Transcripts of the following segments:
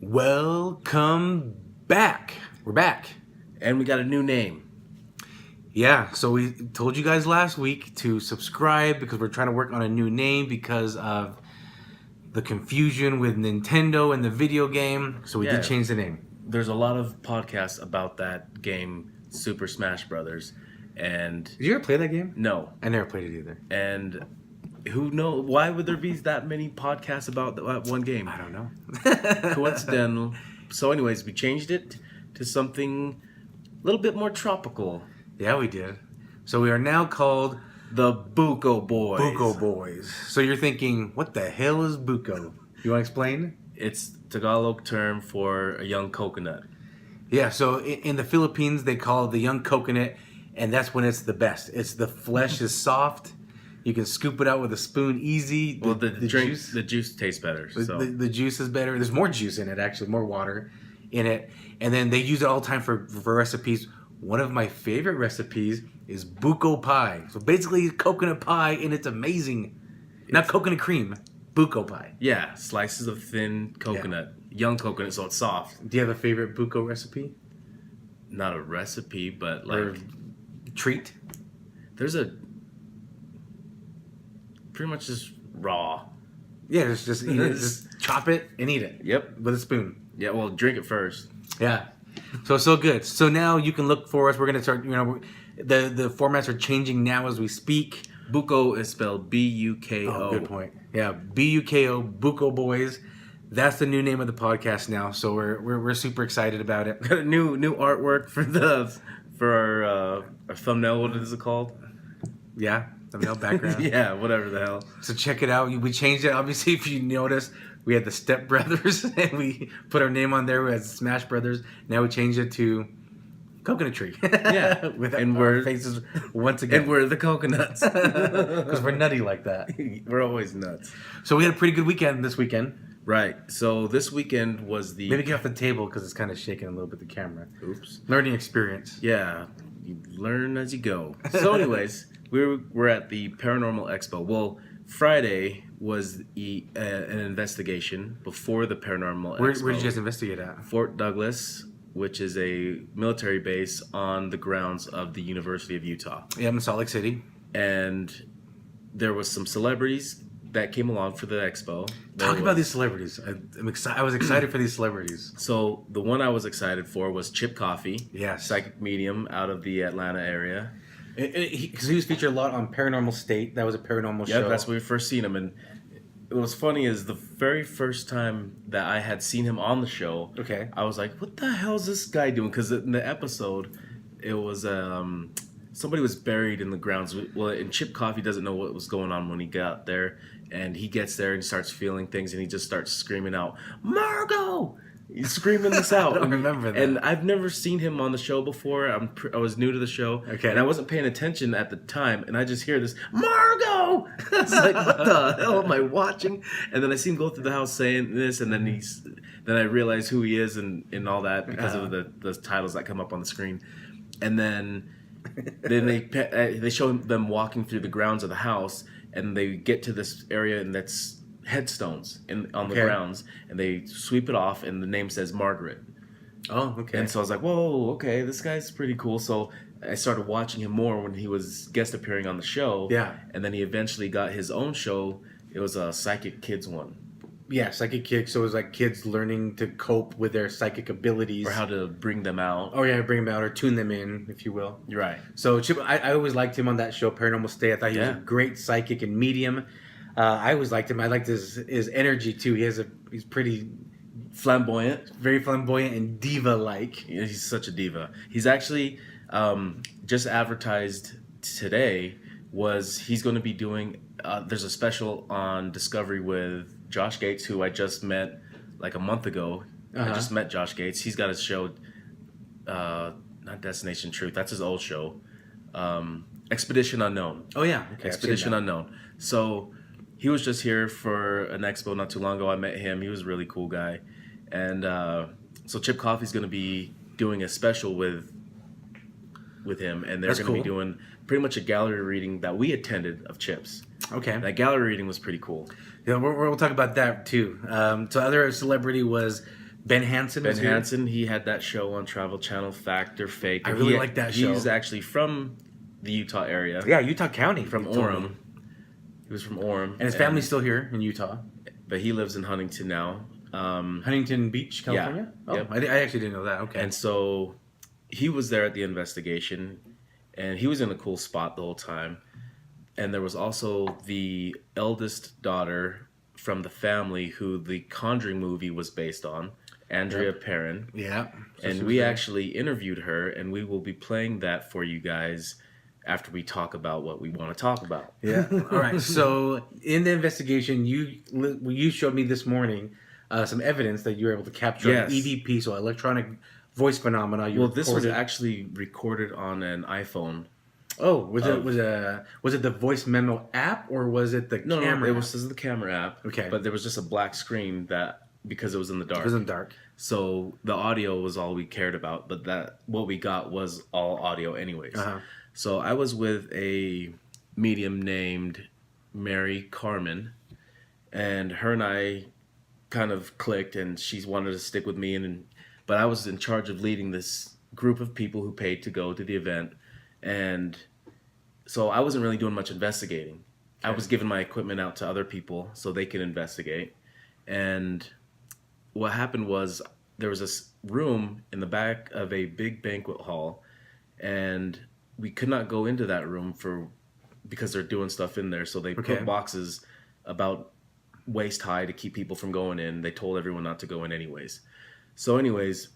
Welcome back. We're back. And we got a new name. Yeah, so we told you guys last week to subscribe because we're trying to work on a new name because of the confusion with Nintendo and the video game. So we did change the name. There's a lot of podcasts about that game, Super Smash Brothers. And did you ever play that game? No. I never played it either. And who knows? Why would there be that many podcasts about that one game? I don't know. Coincidental. So anyways, we changed it to something a little bit more tropical. Yeah, we did. So we are now called the Buko Boys. Buko Boys. So you're thinking, what the hell is Buko? You want to explain? It's Tagalog term for a young coconut. Yeah, so in the Philippines, they call it the young coconut, and that's when it's the best. It's the flesh is soft. You can scoop it out with a spoon easy. The juice tastes better. So. The juice is better. There's more juice in it, actually, more water in it. And then they use it all the time for recipes. One of my favorite recipes is Buko pie. So basically coconut pie, and it's amazing. Not coconut cream, Buko pie. Yeah, slices of thin coconut. Yeah. Young coconut, so it's soft. Do you have a favorite Buko recipe? Not a recipe, but like... Or treat? There's a... Pretty much just raw. Yeah, just eat it. Just chop it and eat it. Yep. With a spoon. Yeah, well, drink it first. Yeah. So good. So now you can look for us. We're going to start, the formats are changing now as we speak. Buko is spelled B-U-K-O. Oh, good point. Yeah, B-U-K-O, Buko Boys. That's the new name of the podcast now. So we're super excited about it. Got a new artwork for our thumbnail. What is it called? Yeah. Thumbnail background. Yeah, whatever the hell. So check it out. We changed it. Obviously, if you notice, we had the Step Brothers, and we put our name on there. We had Smash Brothers. Now we changed it to Coconut Tree. Yeah, and our faces once again. And we're the coconuts because we're nutty like that. We're always nuts. So we had a pretty good weekend this weekend. Right. So this weekend was the... Maybe get off the table because it's kind of shaking a little bit, the camera. Oops. Learning experience. Yeah. You learn as you go. So anyways, we're at the Paranormal Expo. Well, Friday was an investigation before the Paranormal Expo. Where did you guys investigate at? Fort Douglas, which is a military base on the grounds of the University of Utah. Yeah, I'm in Salt Lake City. And there was some celebrities that came along for the expo. Talk about these celebrities. I was excited for these celebrities. So the one I was excited for was Chip Coffey. Yes. Psychic medium out of the Atlanta area. Because he was featured a lot on Paranormal State. That was a paranormal show. Yeah, that's where we first seen him. And what was funny is the very first time that I had seen him on the show, okay, I was like, what the hell is this guy doing? Because in the episode, it was... somebody was buried in the grounds. Well, and Chip Coffey doesn't know what was going on when he got there. And he gets there and starts feeling things, and he just starts screaming out, Margot! He's screaming this out. I don't remember that. And I've never seen him on the show before. I was new to the show. Okay. And I wasn't paying attention at the time. And I just hear this, Margot! I was like, what the hell am I watching? And then I see him go through the house saying this, and then I realize who he is and all that because of the titles that come up on the screen. And then they show them walking through the grounds of the house, and they get to this area, and that's headstones on the grounds, and they sweep it off, and the name says Margaret. Oh, okay. And so I was like, whoa, okay, this guy's pretty cool. So I started watching him more when he was guest appearing on the show. Yeah. And then he eventually got his own show. It was a Psychic Kids one. Yeah, Psychic Kids. So it was like kids learning to cope with their psychic abilities. Or how to bring them out. Oh, yeah, bring them out or tune them in, if you will. You're right. So Chip, I always liked him on that show, Paranormal State. I thought he was a great psychic and medium. I always liked him. I liked his energy, too. He's pretty... flamboyant. Very flamboyant and diva-like. Yeah, he's such a diva. He's actually just advertised today he's going to be doing... there's a special on Discovery with Josh Gates, who I just met like a month ago. I just met Josh Gates. He's got his show, not Destination Truth. That's his old show. Expedition Unknown. Oh, yeah. Okay, Expedition Unknown. So he was just here for an expo not too long ago. I met him. He was a really cool guy. And so Chip Coffey's going to be doing a special with him. And they're going to be doing pretty much a gallery reading that we attended of Chip's. Okay. That gallery reading was pretty cool. Yeah, we'll talk about that too. So other celebrity was Ben Hansen. Ben Hansen, he had that show on Travel Channel, Fact or Fake. I really like that show. He's actually from the Utah area. Yeah, Utah County. From Orem. He was from Orem. And his family's still here in Utah. But he lives in Huntington now. Huntington Beach, California? Yeah. Oh, Yep. I actually didn't know that. Okay. And so he was there at the investigation, and he was in a cool spot the whole time. And there was also the eldest daughter from the family who the Conjuring movie was based on, Andrea Perron. Yeah. So and we actually interviewed her, and we will be playing that for you guys after we talk about what we want to talk about. Yeah. All right. So in the investigation, you showed me this morning some evidence that you were able to capture EVP, so electronic voice phenomena. This was actually recorded on an iPhone. Oh, was it the voice memo app or was it the camera? No, it was the camera app. Okay. But there was just a black screen because it was in the dark. It was in the dark. So the audio was all we cared about, but what we got was all audio anyways. Uh-huh. So I was with a medium named Mary Carmen, and her and I kind of clicked, and she wanted to stick with me, but I was in charge of leading this group of people who paid to go to the event, and so I wasn't really doing much investigating. Okay. I was giving my equipment out to other people so they could investigate, and what happened was there was this room in the back of a big banquet hall, and we could not go into that room because they're doing stuff in there. So they put boxes about waist high to keep people from going in. They told everyone not to go in anyways. So anyways,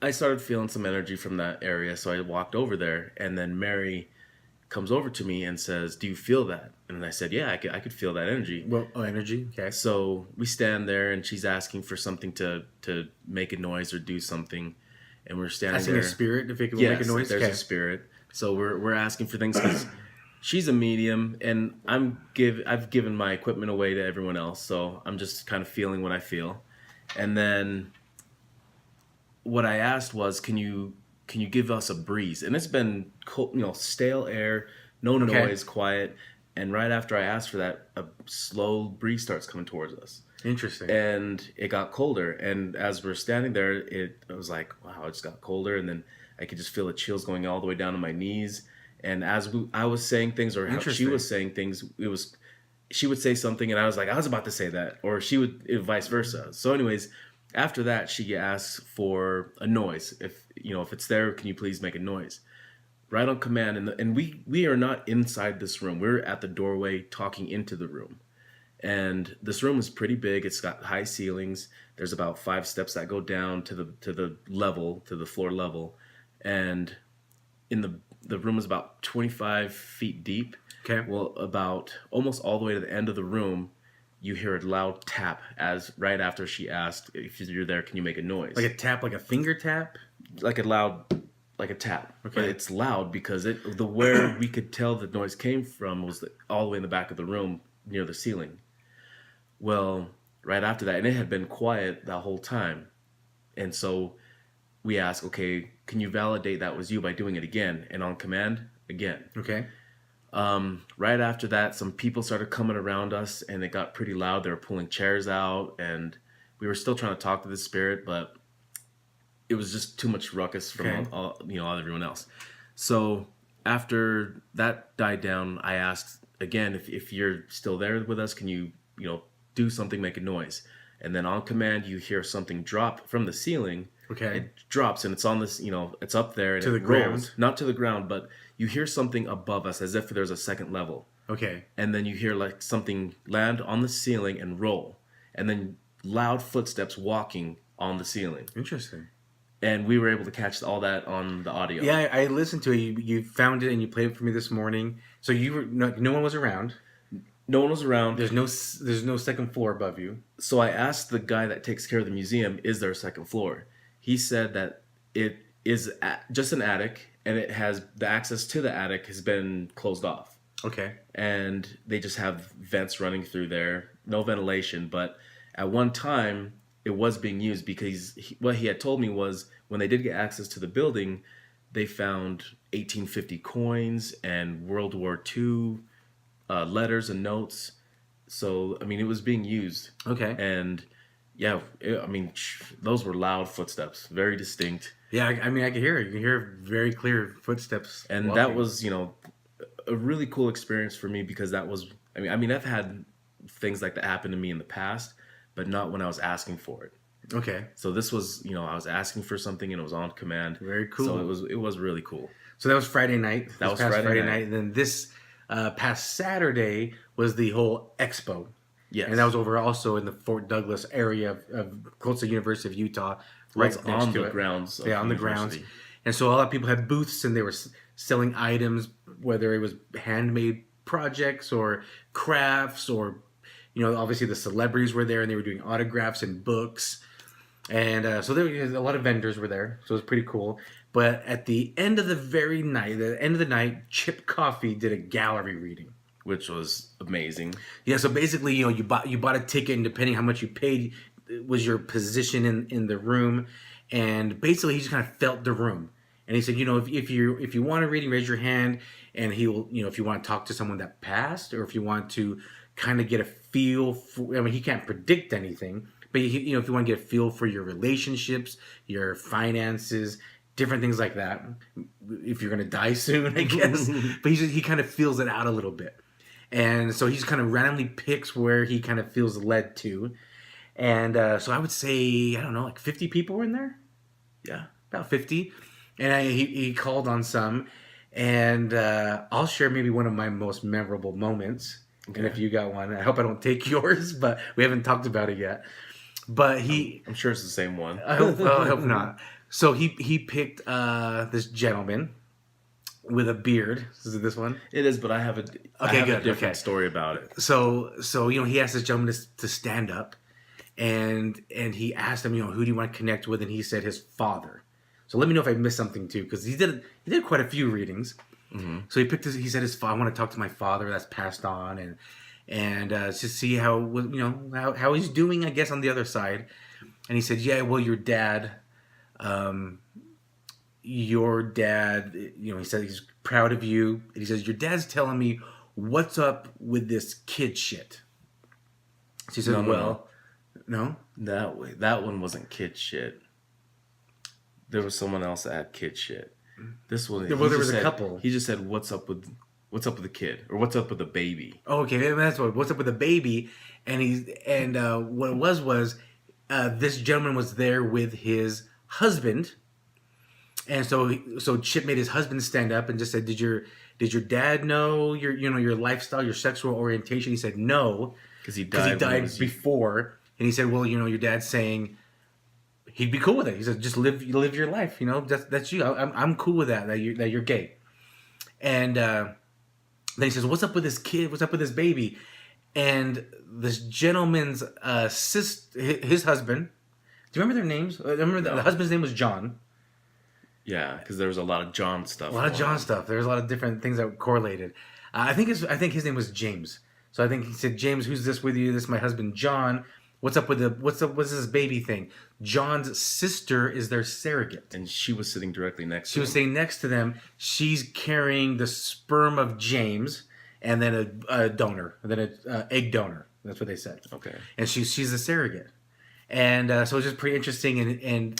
I started feeling some energy from that area. So I walked over there, and then Mary comes over to me and says, "Do you feel that?" And I said, "Yeah, I could feel that energy." Well, energy. Okay. So we stand there, and she's asking for something to make a noise or do something. And we're standing there. Asking a spirit if it can make a noise? There's a spirit. So we're asking for things because she's a medium, and I've given my equipment away to everyone else. So I'm just kind of feeling what I feel. And then what I asked was, can you give us a breeze? And it's been cold, stale air, no noise, quiet. And right after I asked for that, a slow breeze starts coming towards us. Interesting. And it got colder. And as we're standing there, it was like, wow, it just got colder. And then I could just feel the chills going all the way down to my knees. And as I was saying things, or how she was saying things, she would say something, and I was like, I was about to say that. Or she would, vice versa. So anyways, after that, she asks for a noise. If it's there, can you please make a noise? Right on command. And we are not inside this room. We're at the doorway talking into the room. And this room is pretty big. It's got high ceilings. There's about 5 steps that go down to the floor level. And in the room is about 25 feet deep. Okay. Well, about almost all the way to the end of the room, you hear a loud tap right after she asked, if you're there, can you make a noise? Like a tap, like a finger tap? Like a tap. Okay. But it's loud because where we could tell the noise came from was all the way in the back of the room near the ceiling. Well, right after that, and it had been quiet that whole time. And so we asked, okay, can you validate that was you by doing it again? And on command, again. Okay. Right after that, some people started coming around us, and it got pretty loud. They were pulling chairs out, and we were still trying to talk to the spirit, but it was just too much ruckus from everyone else. So after that died down, I asked again, if you're still there with us, can you do something, make a noise? And then on command, you hear something drop from the ceiling. Okay. It drops, and it's on this, it's up there, and to the rolls. ground. Not to the ground, but you hear something above us as if there's a second level. Okay. And then you hear like something land on the ceiling and roll. And then loud footsteps walking on the ceiling. Interesting. And we were able to catch all that on the audio. Yeah, I listened to it. You found it and you played it for me this morning. So no one was around. No one was around. There's no second floor above you. So I asked the guy that takes care of the museum, is there a second floor? He said that it is just an attic, and it has the access to the attic has been closed off. Okay. And they just have vents running through there, no ventilation. But at one time, it was being used because what he had told me was when they did get access to the building, they found 1850 coins and World War II letters and notes. So, I mean, it was being used. Okay. And Yeah, I mean, those were loud footsteps, very distinct. Yeah, I mean, I could hear it. You can hear very clear footsteps. And walking. that was, a really cool experience for me because that was, I mean, I've had things like that happen to me in the past, but not when I was asking for it. Okay. So this was, I was asking for something and it was on command. Very cool. So it was really cool. So that was Friday night. That was Friday night. And then this past Saturday was the whole expo. Yes. And that was over also in the Fort Douglas area of close to the University of Utah. Right next on to the it. grounds. Yeah, on the grounds. And so a lot of people had booths and they were selling items, whether it was handmade projects or crafts or, obviously the celebrities were there and they were doing autographs and books. And so there was a lot of vendors were there. So it was pretty cool. But at the end of the night, Chip Coffey did a gallery reading. Which was amazing. Yeah, so basically, you bought a ticket, and depending how much you paid, was your position in the room, and basically he just kind of felt the room, and he said, if you want a reading, raise your hand, and he will, if you want to talk to someone that passed, or if you want to kind of get a feel for, I mean, he can't predict anything, but if you want to get a feel for your relationships, your finances, different things like that, if you're gonna die soon, I guess, but he kind of feels it out a little bit. And so he just kind of randomly picks where he kind of feels led to. And so I would say, I don't know, like 50 people were in there? Yeah. About 50. And he called on some. And I'll share maybe one of my most memorable moments. Okay. And if you got one, I hope I don't take yours, but we haven't talked about it yet. But I'm sure it's the same one. I hope not. So he picked this gentleman with a beard. Is it this one? It is, but I have a different story about it. So he asked this gentleman to stand up, and he asked him, who do you want to connect with, and he said his father. So let me know if I missed something too, because he did quite a few readings. Mm-hmm. So he said his father. I want to talk to my father that's passed on, and to see how he's doing, I guess, on the other side. And he said, yeah, well, your dad. He said he's proud of you. And he says, your dad's telling me what's up with this kid shit. So he said, no? That one wasn't kid shit. There was someone else that had kid shit. This one, there was a couple. He just said, what's up with the kid? Or what's up with the baby? Oh, okay, that's what's up with the baby. And what it was this gentleman was there with his husband. And so Chip made his husband stand up and just said, "Did your dad know your lifestyle, your sexual orientation?" He said, "No," because he died before. And he said, "Well, your dad's saying he'd be cool with it." He said, "Just live your life. That's you. I'm cool with that you're gay." And then he says, "What's up with this kid? What's up with this baby?" And this gentleman's sister, his husband. Do you remember their names? I remember the husband's name was John. Yeah, because there was a lot of John stuff. There was a lot of different things that were correlated. I think his name was James. So I think he said, "James, who's this with you? This is my husband, John. What's this baby thing?" John's sister is their surrogate, and she was sitting directly next. She was sitting next to them. She's carrying the sperm of James, and then a donor, and then an egg donor. That's what they said. Okay. And she's a surrogate, and so it was just pretty interesting. And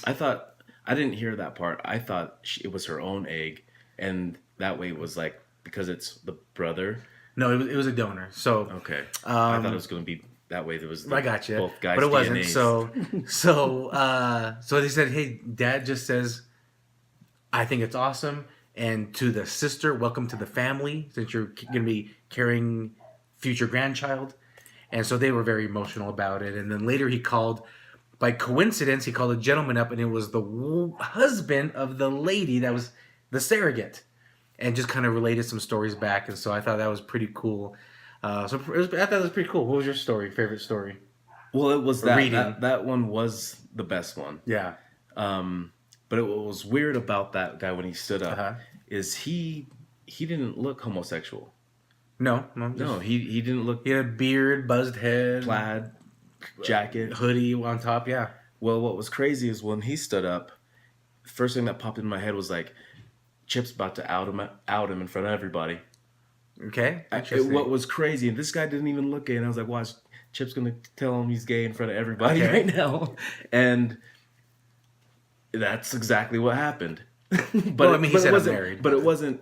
I didn't hear that part. I thought it was her own egg, and that way it was like, because it's the brother. No, it was a donor. So okay, I thought it was going to be that way. There was I got you, both guys, but it wasn't. DNAs. So they said, "Hey, Dad just says, I think it's awesome, and to the sister, welcome to the family, since you're going to be carrying future grandchild." And so they were very emotional about it. And then later he called. By coincidence, he called a gentleman up, and it was the husband of the lady that was the surrogate, and just kind of related some stories back. And so I thought that was pretty cool. I thought it was pretty cool. What was your favorite story? Well, it was that one was the best one. Yeah. But what was weird about that guy when he stood up is he didn't look homosexual. No, he didn't look. He had a beard, buzzed head, plaid jacket, hoodie on top. Yeah. Well, what was crazy is when he stood up, the first thing that popped in my head was like, Chip's about to out him in front of everybody. Okay. What was crazy, and this guy didn't even look gay, and I was like, watch, Chip's gonna tell him he's gay in front of everybody Okay. right now, and that's exactly what happened. Well, I mean, he said I'm married. But it wasn't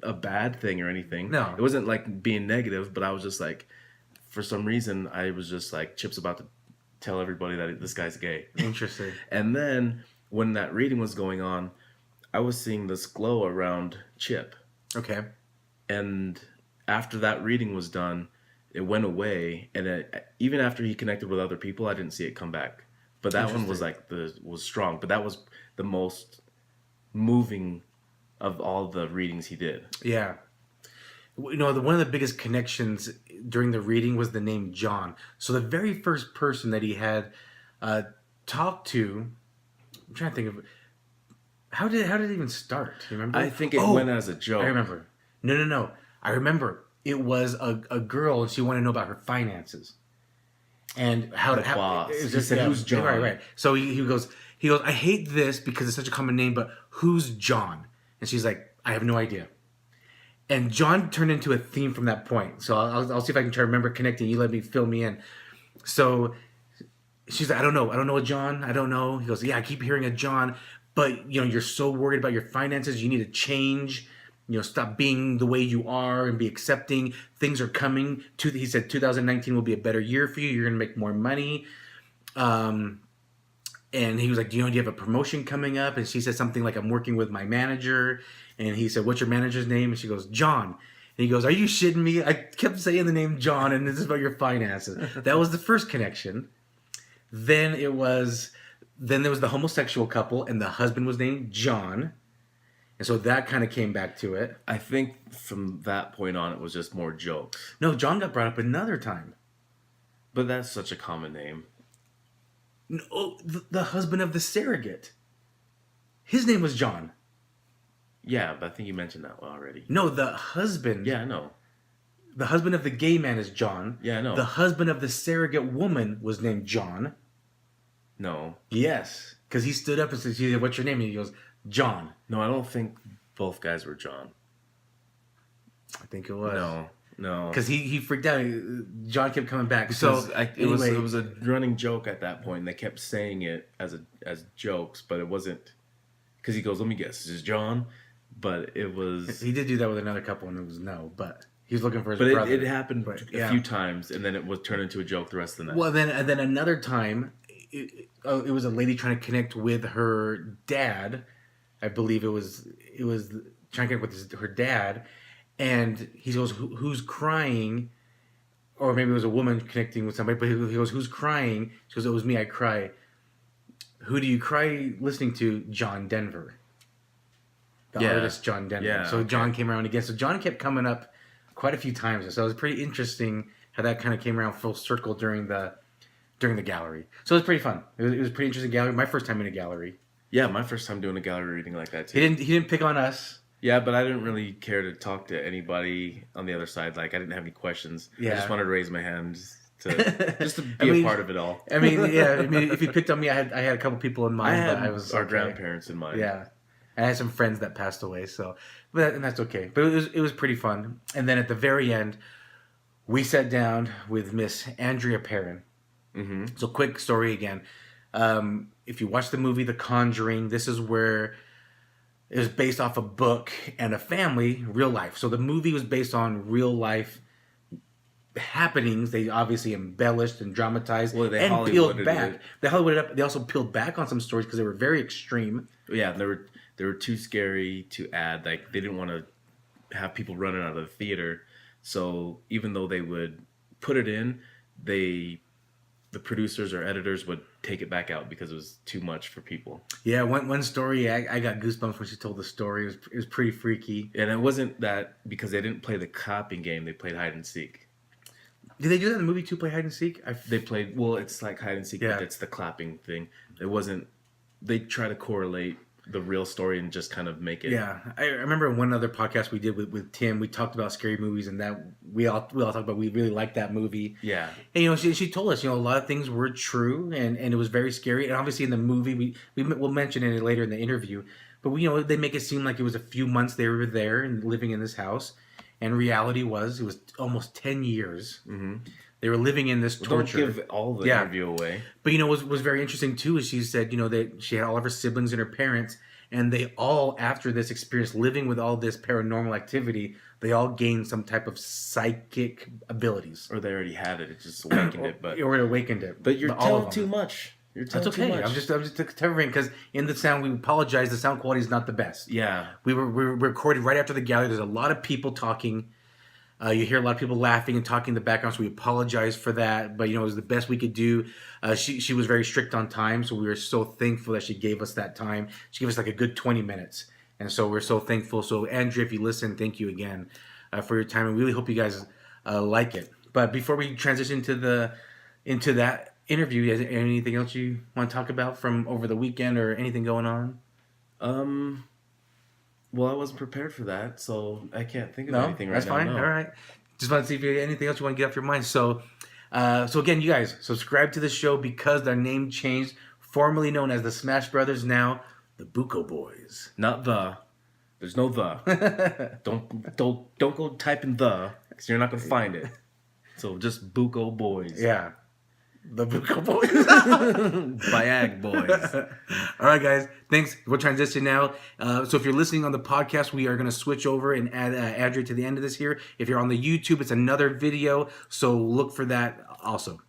a bad thing or anything. No. It wasn't like being negative. But I was just like, for some reason, I was just like, Chip's about to tell everybody that this guy's gay. Interesting. And then when that reading was going on, I was seeing this glow around Chip. Okay. And after that reading was done, it went away. And even after he connected with other people, I didn't see it come back. But that one was like was strong. But that was the most moving of all the readings he did. Yeah. You know, one of the biggest connections during the reading was the name John. So the very first person that he had talked to, I'm trying to think of, how did it even start? Do you remember? I think it went as a joke. I remember. No. I remember. It was a girl, and she wanted to know about her finances. And how The boss. It was He just, said, "Who's John?" Right. So he goes, I hate this because it's such a common name, but who's John? And she's like, I have no idea. And John turned into a theme from that point. So I'll see if I can try to remember connecting. You let me fill me in. So she's like, I don't know a John. I don't know. He goes, yeah, I keep hearing a John, but you know, you're so worried about your finances. You need to change. You know, stop being the way you are and be accepting. Things are coming. He said 2019 will be a better year for you. You're going to make more money. And he was like, do you have a promotion coming up? And she said something like, I'm working with my manager. And he said, what's your manager's name? And she goes, John. And he goes, are you shitting me? I kept saying the name John, and this is about your finances. That was the first connection. Then there was the homosexual couple, and the husband was named John. And so that kind of came back to it. I think from that point on, it was just more jokes. No, John got brought up another time. But that's such a common name. No, the husband of the surrogate. His name was John. Yeah, but I think you mentioned that already. No, the husband. Yeah, I know. The husband of the gay man is John. Yeah, I know. The husband of the surrogate woman was named John. No. Yes. Because he stood up and said, what's your name? And he goes, John. No, I don't think both guys were John. I think it was. No. Because he freaked out. John kept coming back. It was a running joke at that point, and they kept saying it as jokes, but it wasn't. Because he goes, let me guess, is this John? But it was. He did do that with another couple, and it was no. But he was looking for his brother. brother. But it happened a few times, and then it was turned into a joke the rest of the night. Well, then another time, it was a lady trying to connect with her dad. I believe it was trying to connect with her dad, and he goes, "Who's crying?" Or maybe it was a woman connecting with somebody, but he goes, "Who's crying?" She goes, "It was me. I cry." Who do you cry listening to? John Denver, the artist John Denver. Yeah, so John came around again. So John kept coming up quite a few times. So it was pretty interesting how that kind of came around full circle during the gallery. So it was pretty fun. It was a pretty interesting gallery. My first time in a gallery. Yeah, my first time doing a gallery reading like that too. He didn't pick on us. Yeah, but I didn't really care to talk to anybody on the other side. Like I didn't have any questions. Yeah. I just wanted to raise my hand to be a part of it all. I mean, if you picked on me, I had a couple people in mind. I was our grandparents in mind. Yeah, and I had some friends that passed away. And that's okay. But it was pretty fun. And then at the very end, we sat down with Miss Andrea Perron. Mm-hmm. So quick story again. If you watch the movie The Conjuring, this is where it was based off a book and a family, real life. So the movie was based on real life happenings. They obviously embellished and dramatized and peeled back. They Hollywooded up. They also peeled back on some stories because they were very extreme. Yeah, they were too scary to add. Like they didn't want to have people running out of the theater. So even though they would put it in, the producers or editors would take it back out because it was too much for people. Yeah, one story, I got goosebumps when she told the story. It was pretty freaky. And it wasn't that because they didn't play the copying game, they played hide and seek. Did they do that in the movie too, play hide and seek? They played, well, it's like hide and seek, but it's the clapping thing. It wasn't, they try to correlate the real story and just kind of make it. Yeah, I remember in one other podcast we did with Tim, we talked about scary movies, and that we all talked about we really liked that movie. Yeah, and she told us a lot of things were true, and it was very scary. And obviously in the movie we'll mention it later in the interview, but they make it seem like it was a few months they were there and living in this house, and reality was it was almost 10 years. Mm-hmm. They were living in this torture. Don't give all the interview away. But what was very interesting too is she said, that she had all of her siblings and her parents, and they all, after this experience living with all this paranormal activity, they all gained some type of psychic abilities. Or they already had it. It just awakened it. Or it awakened it. But you're telling too much. That's okay. I'm just covering because in the sound, we apologize. The sound quality is not the best. Yeah. We were recorded right after the gallery. There's a lot of people talking. You hear a lot of people laughing and talking in the background, so we apologize for that. But, it was the best we could do. She was very strict on time, so we were so thankful that she gave us that time. She gave us like a good 20 minutes. And so we're so thankful. So, Andrea, if you listen, thank you again for your time. I really hope you guys like it. But before we transition into that interview, is there anything else you want to talk about from over the weekend or anything going on? Well, I wasn't prepared for that, so I can't think of anything right now. That's fine. No. All right. Just want to see if you have anything else you want to get off your mind. So again, you guys, subscribe to the show because their name changed, formerly known as the Smash Brothers, now the Buko Boys. Not the. There's no the. Don't go type in the, because you're not gonna find it. So just Buko Boys. Yeah. The Buko Boys. Bayag Boys. All right, guys. Thanks. We'll transition now. So if you're listening on the podcast, we are going to switch over and add Andrea to the end of this here. If you're on the YouTube, it's another video. So look for that also.